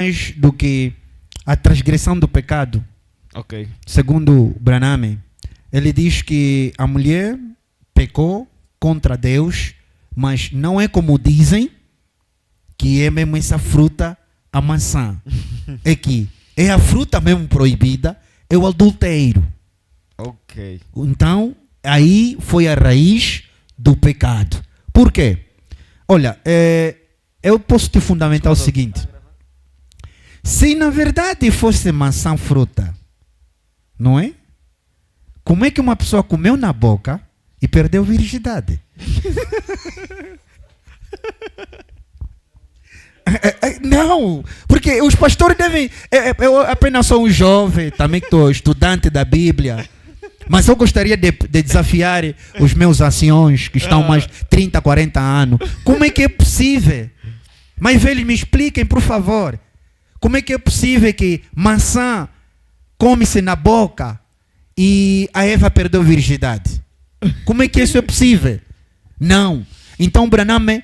mais do que a transgressão do pecado. Ok. Segundo Branham, ele diz que a mulher pecou contra Deus, mas não é como dizem, que é mesmo essa fruta, a maçã. É que é a fruta mesmo proibida, é o adultério. Ok. Então, aí foi a raiz do pecado. Por quê? Olha, eu posso te fundamentar o seguinte. Se na verdade fosse maçã fruta, não é? Como é que uma pessoa comeu na boca e perdeu virgindade? Não, porque os pastores devem... Eu apenas sou um jovem, também que estou estudante da Bíblia, mas eu gostaria de desafiar os meus anciões que estão mais 30, 40 anos. Como é que é possível? Mas velhos, me expliquem, por favor. Como é que é possível que maçã come-se na boca e a Eva perdeu virgindade? Como é que isso é possível? Não. Então Branham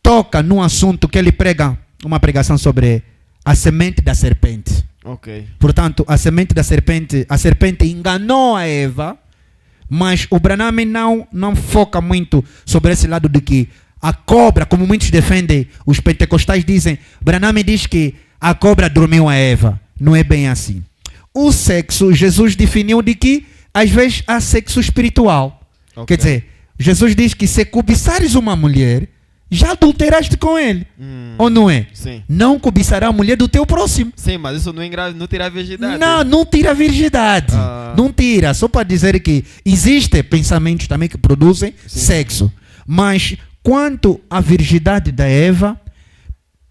toca num assunto que ele prega, uma pregação sobre a semente da serpente. Ok. Portanto, a semente da serpente, a serpente enganou a Eva, mas o Branham não foca muito sobre esse lado de que a cobra, como muitos defendem, os pentecostais dizem, Branham diz que a cobra dormiu a Eva. Não é bem assim. O sexo, Jesus definiu de que às vezes há sexo espiritual. Ok. Quer dizer, Jesus diz que se cobiçares uma mulher, já adulteraste com ele. Ou não é? Sim. Não cobiçará a mulher do teu próximo. Sim, mas isso não tira a virgindade. Não tira a virgindade. Não tira. Só para dizer que existem pensamentos também que produzem sexo. Mas quanto à virgindade da Eva,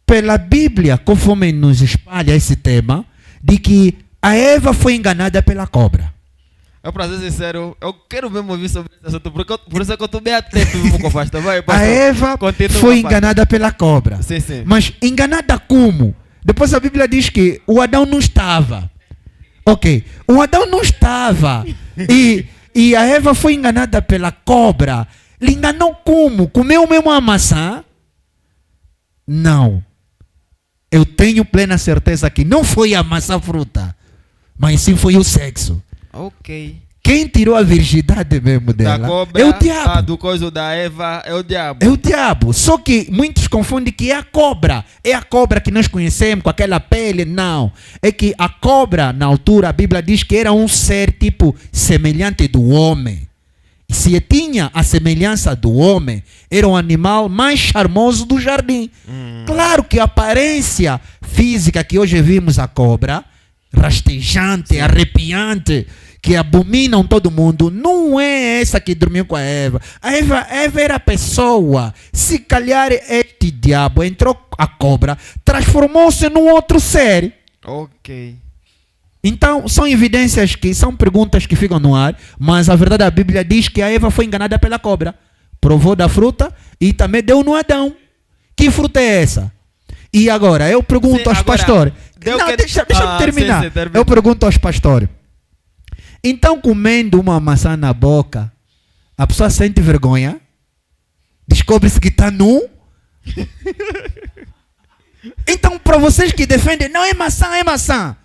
pela Bíblia, conforme nos espalha esse tema, de que a Eva foi enganada pela cobra. Eu, para ser sincero, eu quero mesmo ouvir sobre esse assunto, porque por isso é que eu estou bem atento mesmo com o pastor. Vai, pastor. A Eva foi enganada pela cobra. Sim, sim. Mas enganada como? Depois a Bíblia diz que o Adão não estava. Ok. O Adão não estava. E a Eva foi enganada pela cobra. Lhe enganou como? Comeu mesmo a maçã? Não. Eu tenho plena certeza que não foi a maçã fruta, mas sim foi o sexo. Ok. Quem tirou a virgindade mesmo dela Da cobra, é o diabo. do coisa da Eva é o diabo. É o diabo. Só que muitos confundem que é a cobra. É a cobra que nós conhecemos com aquela pele. Não. É que a cobra, na altura, a Bíblia diz que era um ser tipo semelhante do homem. E se tinha a semelhança do homem, era o animal mais charmoso do jardim. Claro que a aparência física que hoje vimos a cobra, rastejante, arrepiante, que abominam todo mundo, não é essa que dormiu com a Eva. A Eva era a pessoa. Se calhar este diabo entrou, a cobra transformou-se num outro ser. Ok. Então, são evidências que são perguntas que ficam no ar, mas a verdade a Bíblia diz que a Eva foi enganada pela cobra. Provou da fruta e também deu no Adão. Que fruta é essa? E agora, eu pergunto aos pastores. Deixa eu terminar. Sim, eu pergunto aos pastores. Então, comendo uma maçã na boca, a pessoa sente vergonha? Descobre-se que está nu? Então, para vocês que defendem, não é maçã, é maçã.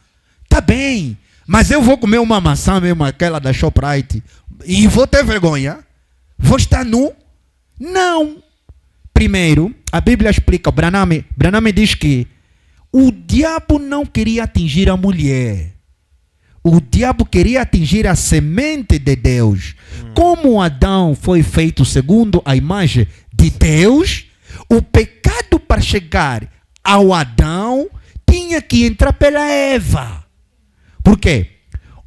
Tá bem, mas eu vou comer uma maçã mesmo, aquela da Shoprite, e vou ter vergonha? Vou estar nu? Não. Primeiro, a Bíblia explica, Branham diz que o diabo não queria atingir a mulher. O diabo queria atingir a semente de Deus. Como Adão foi feito segundo a imagem de Deus, o pecado para chegar ao Adão tinha que entrar pela Eva. Por quê?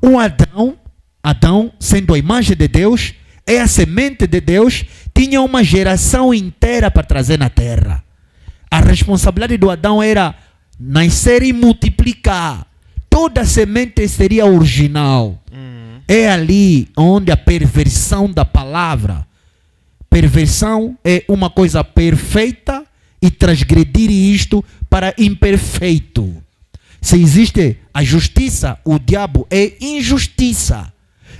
O Adão, sendo a imagem de Deus, é a semente de Deus, tinha uma geração inteira para trazer na terra. A responsabilidade do Adão era nascer e multiplicar. Toda semente seria original. É ali onde a perversão da palavra. Perversão é uma coisa perfeita e transgredir isto para imperfeito. Se existe a justiça, o diabo é injustiça.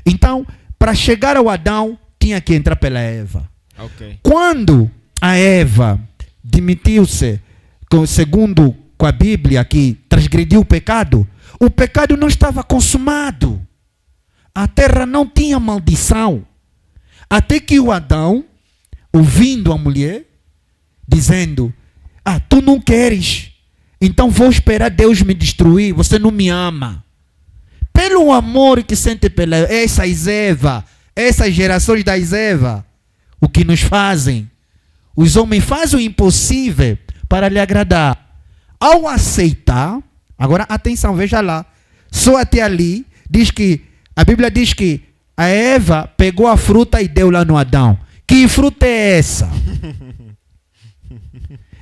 Então, para chegar ao Adão, tinha que entrar pela Eva. Okay. Quando a Eva demitiu-se, segundo com a Bíblia que transgrediu o pecado não estava consumado. A terra não tinha maldição. Até que o Adão, ouvindo a mulher, dizendo: tu não queres, então vou esperar Deus me destruir, você não me ama. Pelo amor que sente pela essas gerações das Eva, o que nos fazem? Os homens fazem o impossível para lhe agradar. Ao aceitar, agora atenção, veja lá, só até ali, a Bíblia diz que a Eva pegou a fruta e deu lá no Adão. Que fruta é essa?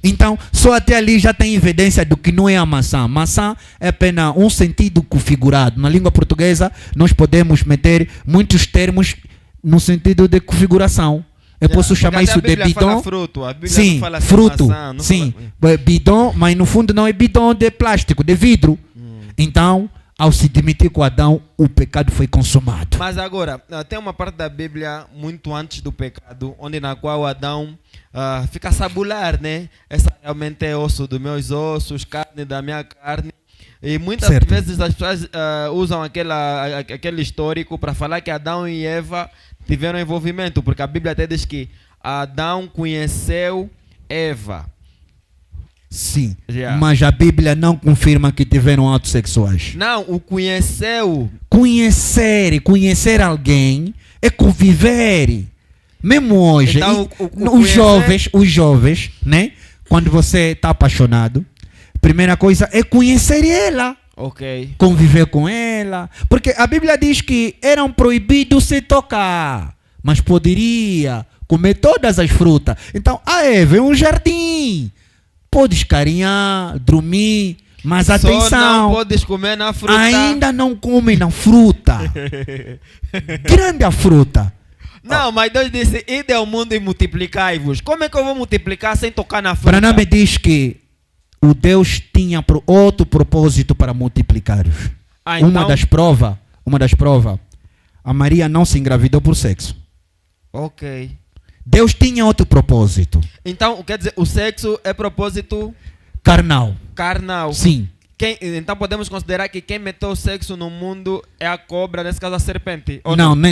Então, só até ali já tem evidência do que não é a maçã. Maçã é apenas um sentido configurado. Na língua portuguesa, nós podemos meter muitos termos no sentido de configuração. Eu posso chamar isso de bidon. Sim, não fala assim fruto. maçã, não sim, fala... bidon, mas no fundo não é bidon de plástico, de vidro. Então, ao se demitir com Adão, o pecado foi consumado. Mas agora, tem uma parte da Bíblia muito antes do pecado, onde na qual Adão fica a sabular, né? Essa realmente é osso dos meus ossos, carne da minha carne. E muitas vezes as pessoas usam aquele histórico para falar que Adão e Eva tiveram envolvimento, porque a Bíblia até diz que Adão conheceu Eva. Sim, mas a Bíblia não confirma que tiveram atos sexuais. Não, o conheceu. Conhecer alguém é conviver. Mesmo hoje, então, os jovens, né? Quando você está apaixonado, a primeira coisa é conhecer ela. Ok. Conviver com ela. Porque a Bíblia diz que eram proibidos se tocar, mas poderia comer todas as frutas. Então, a Eva é um jardim. Podes carinhar, dormir, mas atenção. Só não podes comer na fruta. Ainda não come na fruta. Grande a fruta. Não, mas Deus disse: ide ao mundo e multiplicai-vos. Como é que eu vou multiplicar sem tocar na fruta? Branham diz que o Deus tinha outro propósito para multiplicar-os. Então... Uma das provas, a Maria não se engravidou por sexo. Ok. Deus tinha outro propósito. Então, quer dizer, o sexo é propósito carnal. Sim. Então podemos considerar que quem meteu o sexo no mundo é a cobra, nesse caso a serpente?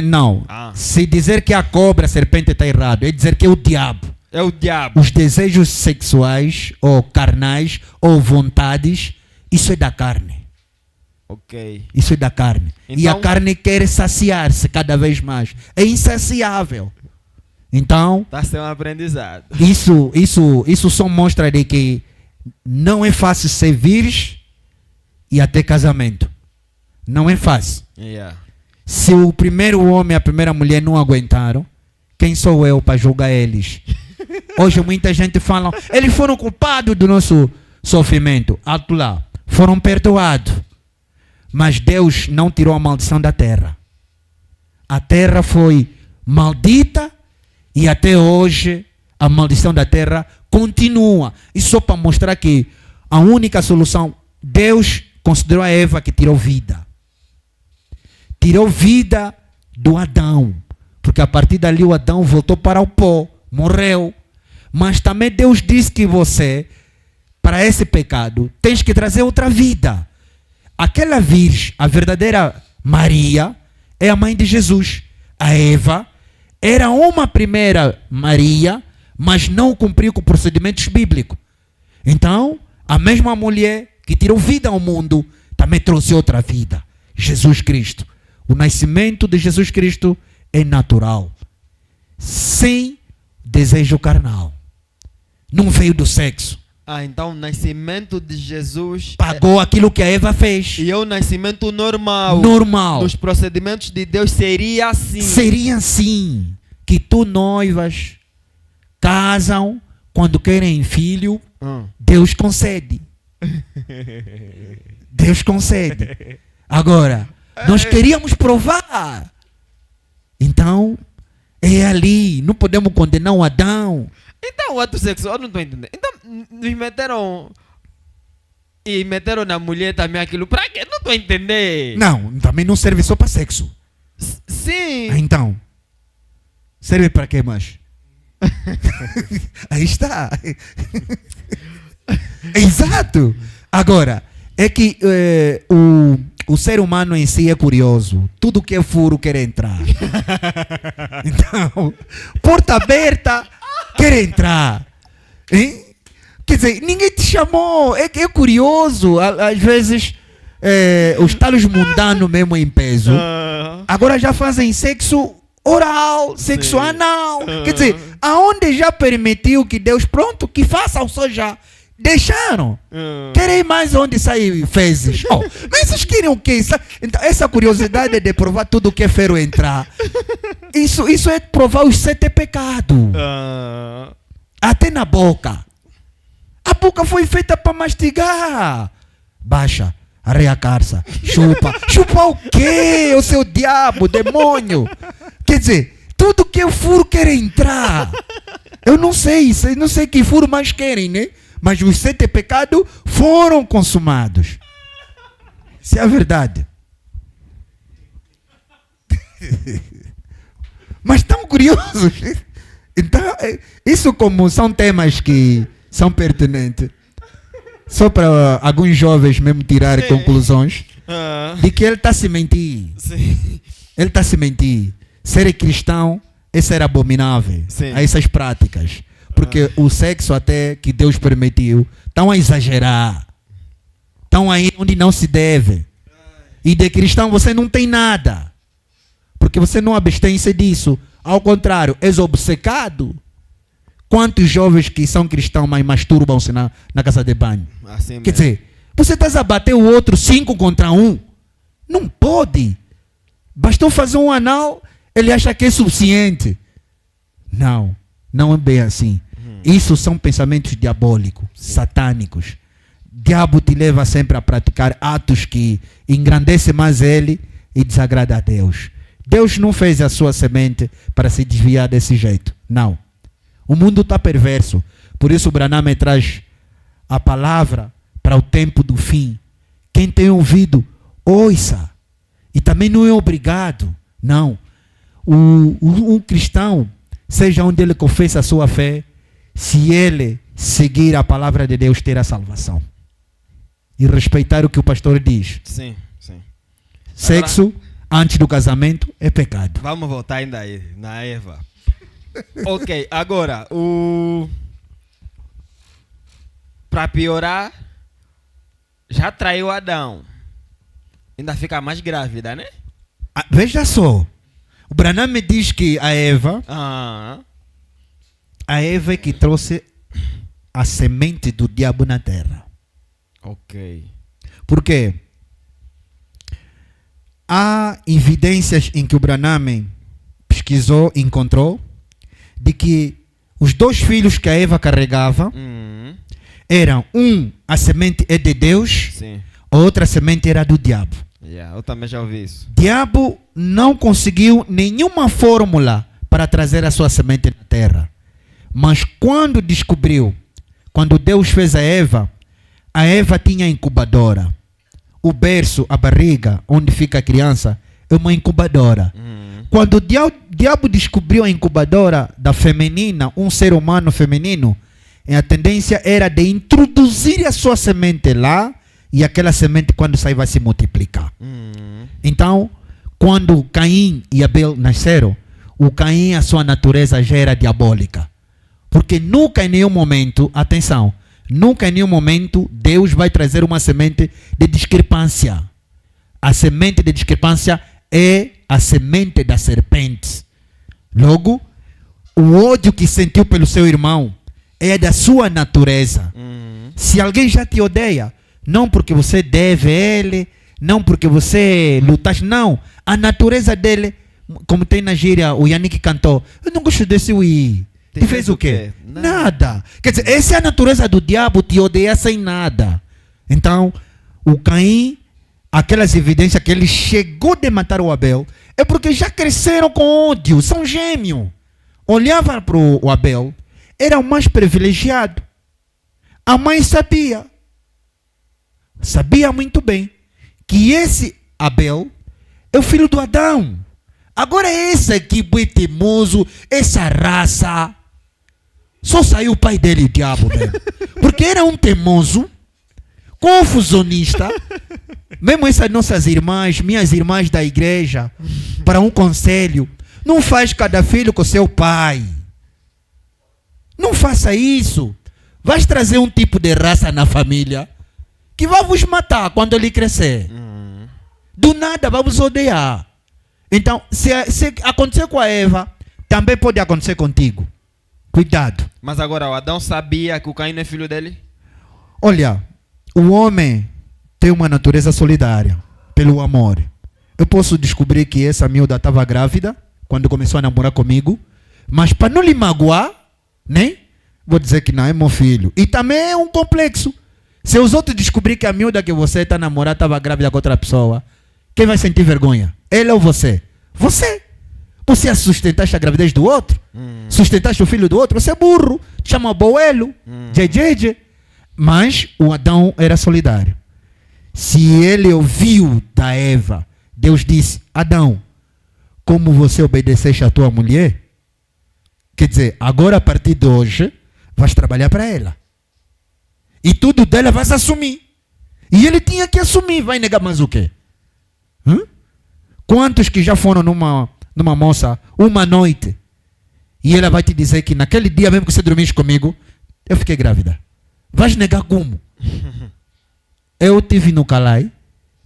Não. Se dizer que a cobra, a serpente está errado, é dizer que é o diabo. É o diabo. Os desejos sexuais, ou carnais, ou vontades, isso é da carne. Ok. Isso é da carne. Então... E a carne quer saciar-se cada vez mais. É insaciável. Então, está sendo um aprendizado. Isso só mostra de que não é fácil ser virgem e até casamento. Não é fácil. Yeah. Se o primeiro homem e a primeira mulher não aguentaram, quem sou eu para julgar eles? Hoje muita gente fala, eles foram culpados do nosso sofrimento. Alto lá, foram perdoados. Mas Deus não tirou a maldição da terra. A terra foi maldita. E até hoje, a maldição da terra continua. E só para mostrar que a única solução, Deus considerou a Eva que tirou vida. Tirou vida do Adão. Porque a partir dali o Adão voltou para o pó, morreu. Mas também Deus disse que você, para esse pecado, tens que trazer outra vida. Aquela virgem, a verdadeira Maria, é a mãe de Jesus. A Eva era uma primeira Maria, mas não cumpriu com procedimentos bíblicos. Então, a mesma mulher que tirou vida ao mundo, também trouxe outra vida. Jesus Cristo. O nascimento de Jesus Cristo é natural. Sem desejo carnal. Não veio do sexo. Então o nascimento de Jesus pagou aquilo que a Eva fez. E é o nascimento normal. Nos procedimentos de Deus seria assim. Seria assim. Que tu noivas casam quando querem filho. Deus concede. Deus concede. Agora, nós queríamos provar. Então, é ali. Não podemos condenar o Adão. Então o ato sexual, eu não estou entendendo. Então nos meteram e meteram na mulher também aquilo. Para quê? Não estou a entender. Não, também não serve só para sexo. Sim. Então, serve para quê mais? Aí está. Exato. Agora, é que o ser humano em si é curioso. Tudo que é furo quer entrar. Então, porta aberta, quer entrar. Hein? Quer dizer, ninguém te chamou. É curioso. Às vezes, os talos mundanos mesmo em peso, agora já fazem sexo oral, sexo anal. Quer dizer, aonde já permitiu que Deus, pronto, que faça o só já. Deixaram. Querem mais onde saem fezes. Mas vocês querem o quê? Então, essa curiosidade de provar tudo que é fero entrar. Isso é provar os 7 pecados. Até na boca. A boca foi feita para mastigar. Baixa, arreia a carça, chupa. Chupa o quê? O seu diabo, demônio. Quer dizer, tudo que é furo quer entrar. Eu não sei que furo mais querem, né? Mas os 7 pecados foram consumados. Isso é a verdade. Mas tão curiosos. Então, isso como são temas que são pertinentes. Só para alguns jovens mesmo tirarem conclusões de que ele está se mentir. Sim. Ele está se mentir. Ser cristão é ser abominável a essas práticas. Porque o sexo até que Deus permitiu, estão a exagerar. Estão aí onde não se deve. E de cristão você não tem nada. Porque você não abstém-se disso. Ao contrário, és obcecado. Quantos jovens que são cristãos, mas masturbam-se na casa de banho? Assim Quer dizer, você está a bater o outro 5 contra 1. Não pode. Bastou fazer um anal, ele acha que é suficiente. Não é bem assim. Isso são pensamentos diabólicos, satânicos. Diabo te leva sempre a praticar atos que engrandecem mais ele e desagrada a Deus. Deus não fez a sua semente para se desviar desse jeito. Não. O mundo está perverso. Por isso o Branham traz a palavra para o tempo do fim. Quem tem ouvido, ouça. E também não é obrigado. Não. Um cristão, seja onde ele confessa a sua fé, se ele seguir a palavra de Deus, terá salvação. E respeitar o que o pastor diz. Sim. Sexo antes do casamento é pecado. Vamos voltar ainda aí, na Eva. Ok, agora, para piorar, já traiu Adão. Ainda fica mais grávida, né? Veja só. O Branham me diz que a Eva é que trouxe a semente do diabo na terra. Ok. Por quê? Há evidências em que o Branham pesquisou, encontrou, de que os 2 filhos que a Eva carregava eram, a semente é de Deus, Sim. a outra semente era do diabo. Eu também já ouvi isso. Diabo não conseguiu nenhuma fórmula para trazer a sua semente na terra. Mas quando descobriu, quando Deus fez a Eva tinha incubadora. O berço, a barriga, onde fica a criança, é uma incubadora. Quando o diabo descobriu a incubadora da feminina, um ser humano feminino, a tendência era de introduzir a sua semente lá, e aquela semente, quando sair, vai se multiplicar. Então, quando Caim e Abel nasceram, o Caim, a sua natureza já era diabólica. Porque nunca em nenhum momento, atenção, nunca em nenhum momento Deus vai trazer uma semente de discrepância. A semente de discrepância é a semente da serpente. Logo, o ódio que sentiu pelo seu irmão é da sua natureza. Se alguém já te odeia, não porque você deve a ele, não porque você luta, não. A natureza dele, como tem na gíria, o Yannick cantou, eu não gosto desse Wii. Te fez o quê? Nada. Quer dizer, essa é a natureza do diabo, te odeia sem nada. Então, o Caim, aquelas evidências que ele chegou de matar o Abel, é porque já cresceram com ódio, são gêmeos. Olhava para o Abel, era o mais privilegiado. A mãe sabia muito bem que esse Abel é o filho do Adão. Agora esse aqui, boi teimoso, essa raça, só saiu o pai dele, o diabo mesmo. Porque era um teimoso, confusionista. Mesmo essas nossas irmãs, minhas irmãs da igreja, para um conselho, não faz cada filho com seu pai. Não faça isso. Vais trazer um tipo de raça na família que vai vos matar quando ele crescer. Do nada vai vos odiar. Então, se acontecer com a Eva, também pode acontecer contigo. Cuidado. Mas agora, o Adão sabia que o Caim não é filho dele? Olha, o homem tem uma natureza solidária, pelo amor. Eu posso descobrir que essa miúda estava grávida quando começou a namorar comigo, mas para não lhe magoar, né? Vou dizer que não é meu filho. E também é um complexo. Se os outros descobrirem que a miúda que você está namorando estava grávida com outra pessoa, quem vai sentir vergonha? Ele ou você? Você. Você sustentaste a gravidez do outro? Sustentaste o filho do outro? Você é burro. Te chama Boelo, JJ. Mas o Adão era solidário. Se ele ouviu da Eva, Deus disse: Adão, como você obedeceste a tua mulher, quer dizer, agora a partir de hoje, vais trabalhar para ela. E tudo dela vais assumir. E ele tinha que assumir. Vai negar mais o quê? Quantos que já foram numa moça uma noite e ela vai te dizer que naquele dia mesmo que você dormiste comigo, eu fiquei grávida. Vais negar como? Eu tive no Calai,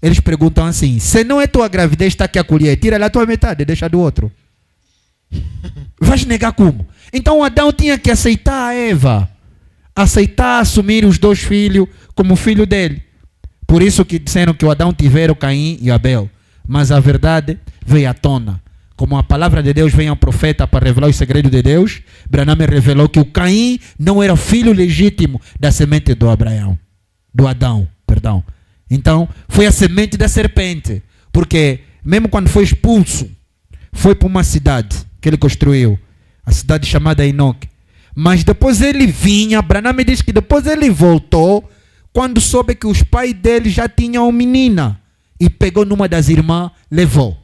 eles perguntam assim: se não é tua gravidez, está aqui a colher, tira lá a tua metade, deixa do outro. Vais negar como? Então Adão tinha que aceitar a Eva, aceitar assumir os dois filhos como filho dele. Por isso que disseram que o Adão tiveram Caim e Abel. Mas a verdade veio à tona. Como a palavra de Deus vem ao profeta para revelar o segredo de Deus, Branham revelou que o Caim não era filho legítimo da semente do Adão. Então, foi a semente da serpente. Porque, mesmo quando foi expulso, foi para uma cidade que ele construiu, a cidade chamada Enoque. Mas depois ele vinha, Branham diz que depois ele voltou, quando soube que os pais dele já tinham uma menina. E pegou numa das irmãs, levou.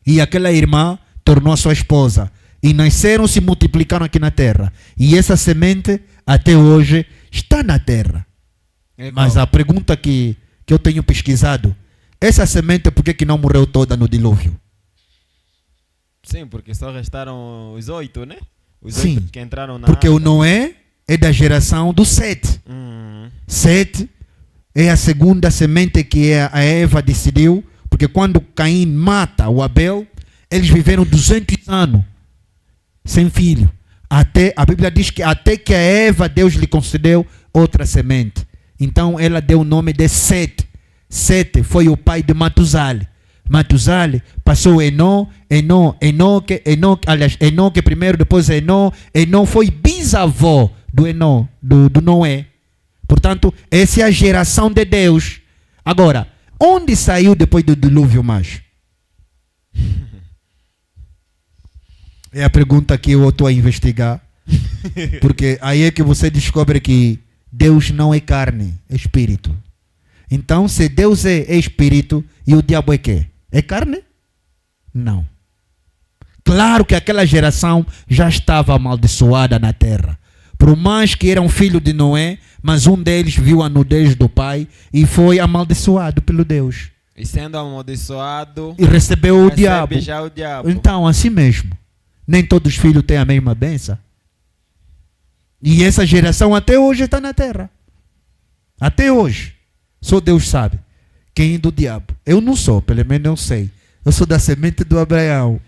E aquela irmã tornou a sua esposa. E nasceram, se multiplicaram aqui na terra. E essa semente, até hoje, está na terra. Mas a pergunta que eu tenho pesquisado, essa semente, por que não morreu toda no dilúvio? Sim, porque só restaram os 8, né? Os Sim, 8 que entraram na porque arca. o Noé é da geração do Sete. Sete é a segunda semente que a Eva decidiu, porque quando Caim mata o Abel, eles viveram 200 anos sem filho. A Bíblia diz que até que a Eva, Deus lhe concedeu outra semente. Então ela deu o nome de Sete. Sete foi o pai de Matusalém. Matusalém passou Enoque primeiro, depois Enoque foi bisavô do Noé. Portanto, essa é a geração de Deus. Agora, onde saiu depois do dilúvio mais? É a pergunta que eu estou a investigar. Porque aí é que você descobre que Deus não é carne, é espírito. Então, se Deus é espírito e o diabo é quê? É carne? Não. Claro que aquela geração já estava amaldiçoada na terra. Por mais que era um filho de Noé, mas um deles viu a nudez do pai e foi amaldiçoado pelo Deus. E sendo amaldiçoado, e recebeu o diabo. Já o diabo. Então, assim mesmo. Nem todos os filhos têm a mesma bênção. E essa geração até hoje está na terra. Até hoje. Só Deus sabe. Quem é do diabo? Eu não sou, pelo menos eu sei. Eu sou da semente do Abraão.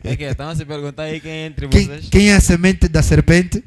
É que estão a se perguntar aí quem é entre vocês. Quem é a semente da serpente?